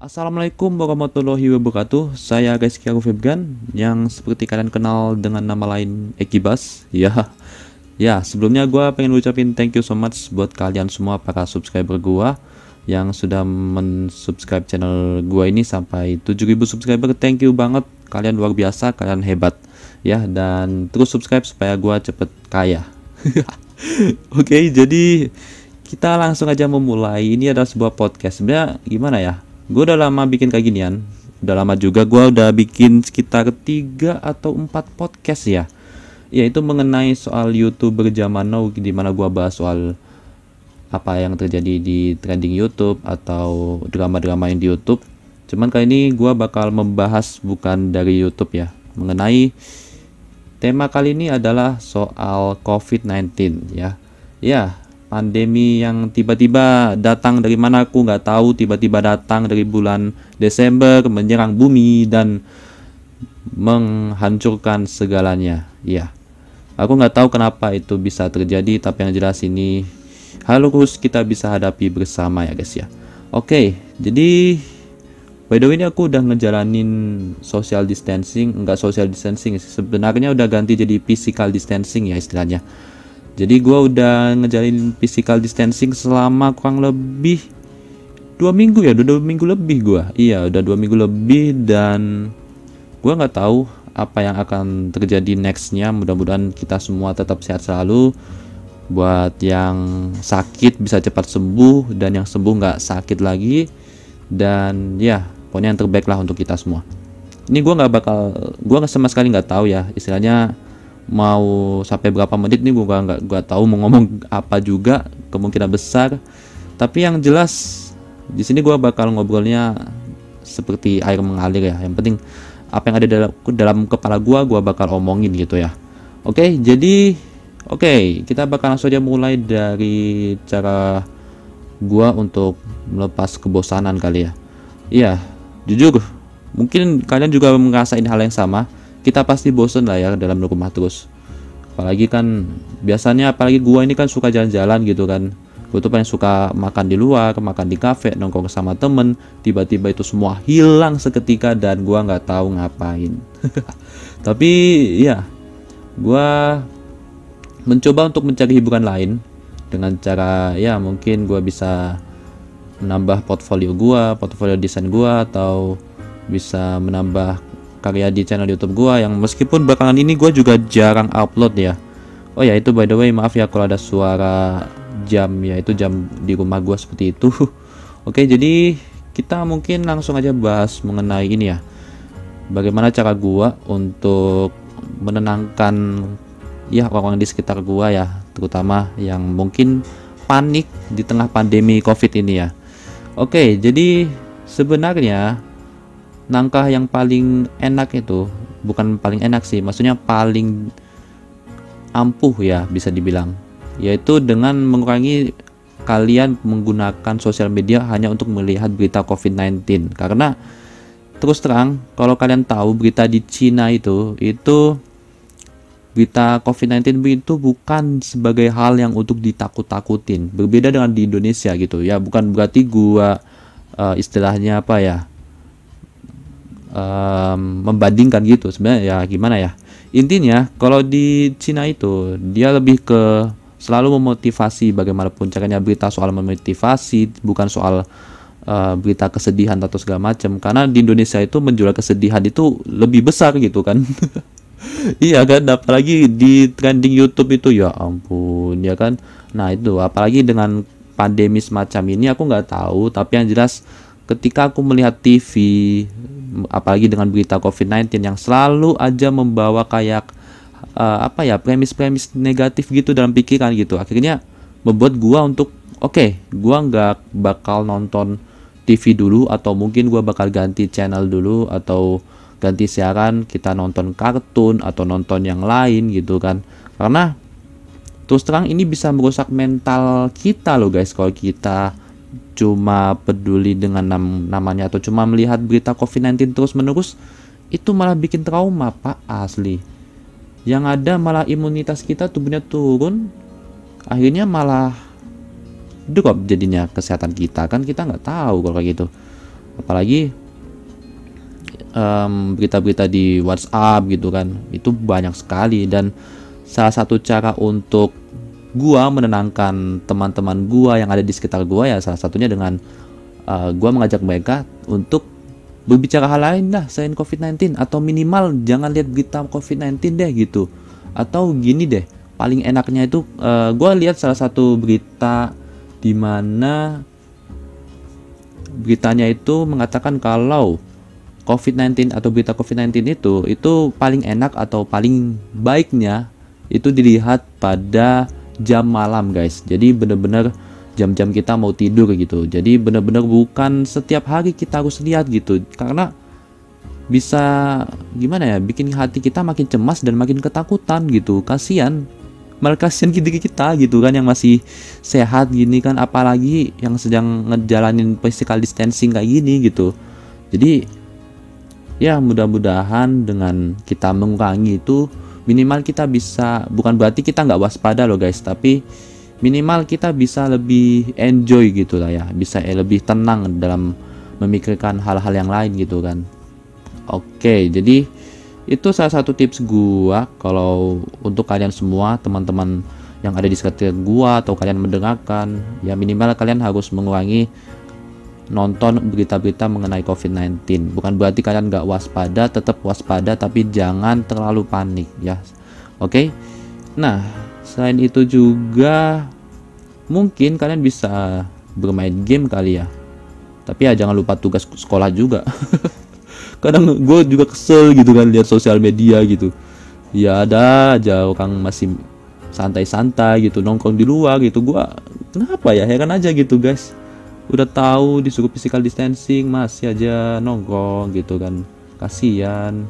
Assalamualaikum warahmatullahi wabarakatuh. Saya Rizky Aruf Febgan yang seperti kalian kenal dengan nama lain Ekibas. Ya, sebelumnya gue pengen ucapin thank you so much buat kalian semua para subscriber gue yang sudah mensubscribe channel gue ini sampai 7.000 subscriber. Thank you banget, kalian luar biasa, kalian hebat. Ya, dan terus subscribe supaya gue cepet kaya. Oke, jadi kita langsung aja memulai. Ini adalah sebuah podcast. Sebenarnya gimana ya? Gue udah lama bikin kayak ginian. Udah lama juga gue udah bikin sekitar 3 atau 4 podcast ya. Yaitu mengenai soal YouTuber zaman now, di mana gue bahas soal apa yang terjadi di trending YouTube atau drama-drama yang di YouTube. Cuman kali ini gue bakal membahas bukan dari YouTube ya. Mengenai tema kali ini adalah soal COVID-19 ya. Ya, pandemi yang tiba-tiba datang dari mana aku nggak tahu, tiba-tiba datang dari bulan Desember, menyerang bumi dan menghancurkan segalanya. Ya, aku nggak tahu kenapa itu bisa terjadi, tapi yang jelas ini harus kita bisa hadapi bersama ya guys ya. Oke, jadi by the way ini aku udah ngejalanin social distancing, enggak social distancing sebenarnya udah ganti jadi physical distancing ya istilahnya. Jadi gue udah ngejalin physical distancing selama kurang lebih 2 minggu ya, udah 2 minggu lebih gue. Iya, udah 2 minggu lebih dan gue nggak tahu apa yang akan terjadi nextnya. Mudah-mudahan kita semua tetap sehat selalu. Buat yang sakit bisa cepat sembuh dan yang sembuh nggak sakit lagi. Dan ya, pokoknya yang terbaik lah untuk kita semua. Ini gue sama sekali nggak tahu ya, istilahnya mau sampai berapa menit nih gua tahu mau ngomong apa juga, kemungkinan besar. Tapi yang jelas di sini gua bakal ngobrolnya seperti air mengalir ya. Yang penting apa yang ada dalam kepala gua bakal omongin gitu ya. Oke, kita bakal langsung aja mulai dari cara gua untuk melepas kebosanan kali ya. Iya, jujur mungkin kalian juga ngerasain hal yang sama. Kita pasti bosen lah ya dalam rumah terus. Apalagi kan biasanya, apalagi gua ini kan suka jalan-jalan gitu kan. Gua tuh paling suka makan di luar, makan di kafe, nongkrong sama temen. Tiba-tiba itu semua hilang seketika dan gua nggak tahu ngapain. Tapi ya, gua mencoba untuk mencari hiburan lain dengan cara ya mungkin gua bisa menambah portfolio desain gua, atau bisa menambah karya di channel YouTube gua yang meskipun belakangan ini gua juga jarang upload ya. Oh ya, itu by the way maaf ya kalau ada suara jam ya, itu jam di rumah gua seperti itu. Oke, jadi kita mungkin langsung aja bahas mengenai ini ya. Bagaimana cara gua untuk menenangkan ya orang-orang di sekitar gua ya, terutama yang mungkin panik di tengah pandemi Covid ini ya. Oke, jadi sebenarnya langkah yang paling enak itu, bukan paling enak sih, maksudnya paling ampuh ya bisa dibilang, yaitu dengan mengurangi kalian menggunakan sosial media hanya untuk melihat berita COVID-19. Karena terus terang, kalau kalian tahu berita di Cina itu berita COVID-19 itu bukan sebagai hal yang untuk ditakut-takutin. Berbeda dengan di Indonesia gitu ya, bukan berarti gua istilahnya apa ya, membandingkan gitu. Sebenarnya ya gimana ya, intinya kalau di Cina itu dia lebih ke selalu memotivasi, bagaimanapun caranya berita soal memotivasi, bukan soal berita kesedihan atau segala macam. Karena di Indonesia itu menjual kesedihan itu lebih besar gitu kan. Iya kan, apalagi di trending YouTube itu ya ampun ya kan. Nah itu apalagi dengan pandemi semacam ini, aku nggak tahu, tapi yang jelas ketika aku melihat TV, apalagi dengan berita COVID-19 yang selalu aja membawa kayak apa ya, premis-premis negatif gitu dalam pikiran gitu, akhirnya membuat gua untuk gua nggak bakal nonton TV dulu, atau mungkin gua bakal ganti channel dulu atau ganti siaran, kita nonton kartun atau nonton yang lain gitu kan. Karena terus terang ini bisa merusak mental kita loh guys, kalau kita cuma peduli dengan namanya atau cuma melihat berita COVID-19 terus menerus. Itu malah bikin trauma pak, asli. Yang ada malah imunitas kita, tubuhnya turun, akhirnya malah drop jadinya kesehatan kita, kan kita nggak tahu kalau kayak gitu. Apalagi berita-berita di WhatsApp gitu kan, itu banyak sekali. Dan salah satu cara untuk gua menenangkan teman-teman gua yang ada di sekitar gua ya salah satunya dengan gua mengajak mereka untuk berbicara hal lain lah selain COVID-19, atau minimal jangan lihat berita COVID-19 deh gitu. Atau gini deh, paling enaknya itu gua lihat salah satu berita di mana beritanya itu mengatakan kalau COVID-19 atau berita COVID-19 itu paling enak atau paling baiknya itu dilihat pada jam malam guys. Jadi bener-bener jam-jam kita mau tidur gitu. Jadi bener-bener bukan setiap hari kita harus lihat gitu, karena bisa gimana ya, bikin hati kita makin cemas dan makin ketakutan gitu. Kasihan, malah kasihan diri kita gitu kan yang masih sehat gini kan, apalagi yang sedang ngejalanin physical distancing kayak gini gitu. Jadi ya mudah-mudahan dengan kita mengurangi itu, minimal kita bisa, bukan berarti kita nggak waspada loh guys, tapi minimal kita bisa lebih enjoy gitu lah ya, bisa lebih tenang dalam memikirkan hal-hal yang lain gitu kan. Oke, jadi itu salah satu tips gua kalau untuk kalian semua teman-teman yang ada di sekitar gua atau kalian mendengarkan, ya minimal kalian harus mengurangi nonton berita-berita mengenai COVID-19. Bukan berarti kalian nggak waspada, tetap waspada, tapi jangan terlalu panik ya. Oke. Nah, selain itu juga mungkin kalian bisa bermain game kali ya. Tapi ya jangan lupa tugas sekolah juga. Kadang gue juga kesel gitu kan lihat sosial media gitu. Ya ada aja orang masih santai-santai gitu nongkrong di luar gitu. Gua kenapa ya, heran aja gitu guys. Udah tahu disuruh physical distancing masih aja nongkrong gitu kan, kasihan.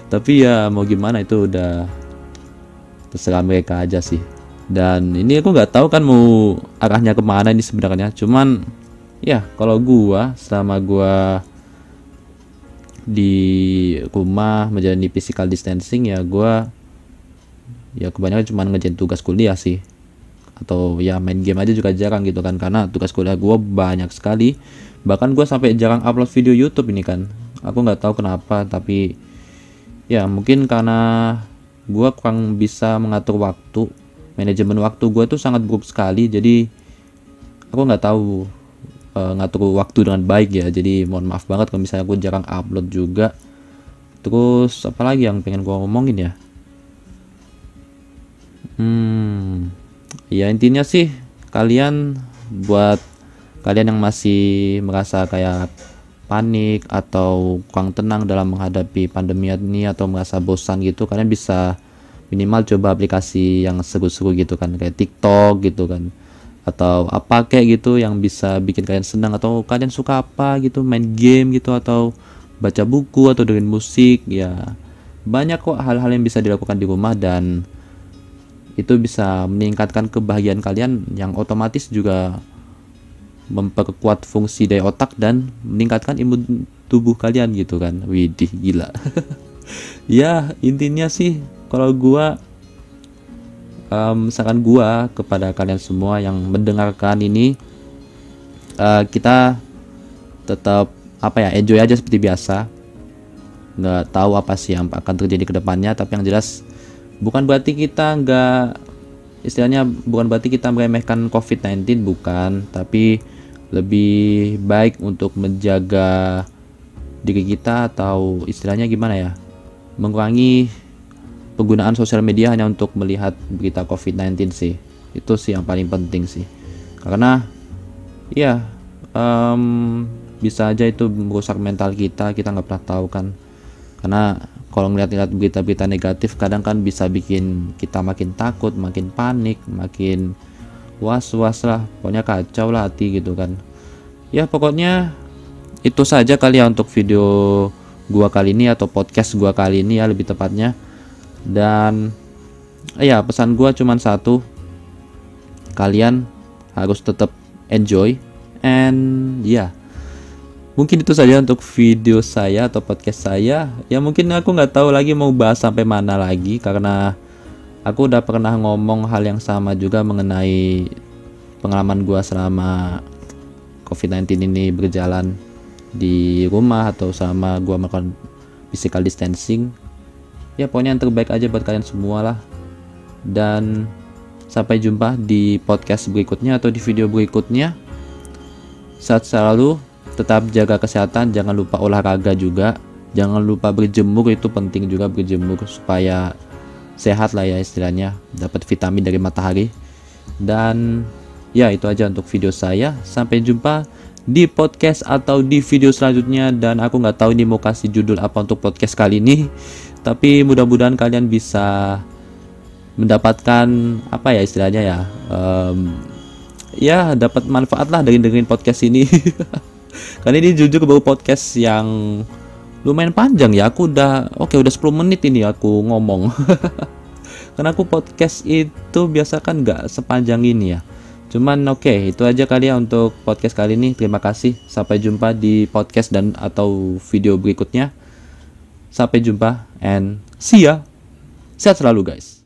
Tapi ya mau gimana, itu udah terserah mereka aja sih. Dan ini aku nggak tahu kan mau arahnya kemana ini sebenarnya, cuman ya kalau gua selama gua di rumah menjalani physical distancing ya gua ya kebanyakan cuma ngerjain tugas kuliah sih, atau ya main game aja juga jarang gitu kan, karena tugas kuliah gue banyak sekali. Bahkan gue sampai jarang upload video YouTube ini kan, aku nggak tahu kenapa, tapi ya mungkin karena gue kurang bisa mengatur waktu. Manajemen waktu gue tuh sangat buruk sekali, jadi aku nggak tahu ngatur waktu dengan baik ya. Jadi mohon maaf banget kalau misalnya gue jarang upload juga. Terus apalagi yang pengen gue ngomongin ya, ya intinya sih kalian, buat kalian yang masih merasa kayak panik atau kurang tenang dalam menghadapi pandemi ini atau merasa bosan gitu, kalian bisa minimal coba aplikasi yang seru-seru gitu kan, kayak TikTok gitu kan, atau apa kayak gitu yang bisa bikin kalian senang, atau kalian suka apa gitu, main game gitu, atau baca buku, atau dengerin musik. Ya banyak kok hal-hal yang bisa dilakukan di rumah, dan itu bisa meningkatkan kebahagiaan kalian, yang otomatis juga memperkuat fungsi daya otak dan meningkatkan imun tubuh kalian gitu kan. Widih, gila. Ya intinya sih kalau gua saran gua kepada kalian semua yang mendengarkan ini, kita tetap apa ya, enjoy aja seperti biasa. Nggak tahu apa sih yang akan terjadi ke depannya, tapi yang jelas bukan berarti kita bukan berarti kita meremehkan COVID-19, bukan, tapi lebih baik untuk menjaga diri kita, atau istilahnya gimana ya, mengurangi penggunaan sosial media hanya untuk melihat berita COVID-19 sih. Itu sih yang paling penting sih, karena ya bisa aja itu merusak mental kita nggak pernah tahu kan. Karena kalau ngeliat-ngeliat berita-berita negatif kadang kan bisa bikin kita makin takut, makin panik, makin was-was lah, pokoknya kacau lah hati gitu kan. Ya pokoknya itu saja kali ya untuk video gua kali ini, atau podcast gua kali ini ya lebih tepatnya. Dan ya pesan gua cuman satu, kalian harus tetap enjoy, and ya mungkin itu saja untuk video saya atau podcast saya. Ya mungkin aku nggak tahu lagi mau bahas sampai mana lagi, karena aku udah pernah ngomong hal yang sama juga mengenai pengalaman gua selama COVID-19 ini berjalan di rumah atau sama gua melakukan physical distancing. Ya pokoknya yang terbaik aja buat kalian semua lah. Dan sampai jumpa di podcast berikutnya atau di video berikutnya. Sehat selalu, tetap jaga kesehatan, jangan lupa olahraga juga. Jangan lupa berjemur, itu penting juga berjemur supaya sehat lah ya istilahnya, dapat vitamin dari matahari. Dan ya itu aja untuk video saya. Sampai jumpa di podcast atau di video selanjutnya. Dan aku nggak tahu ini mau kasih judul apa untuk podcast kali ini, tapi mudah-mudahan kalian bisa mendapatkan apa ya istilahnya ya, ya dapat manfaat lah dari dengerin podcast ini. Karena ini jujur baru podcast yang lumayan panjang ya. Aku udah 10 menit ini aku ngomong. Karena aku podcast itu biasa kan nggak sepanjang ini ya. Cuman itu aja kali ya untuk podcast kali ini. Terima kasih. Sampai jumpa di podcast dan atau video berikutnya. Sampai jumpa and see ya. Sehat selalu guys.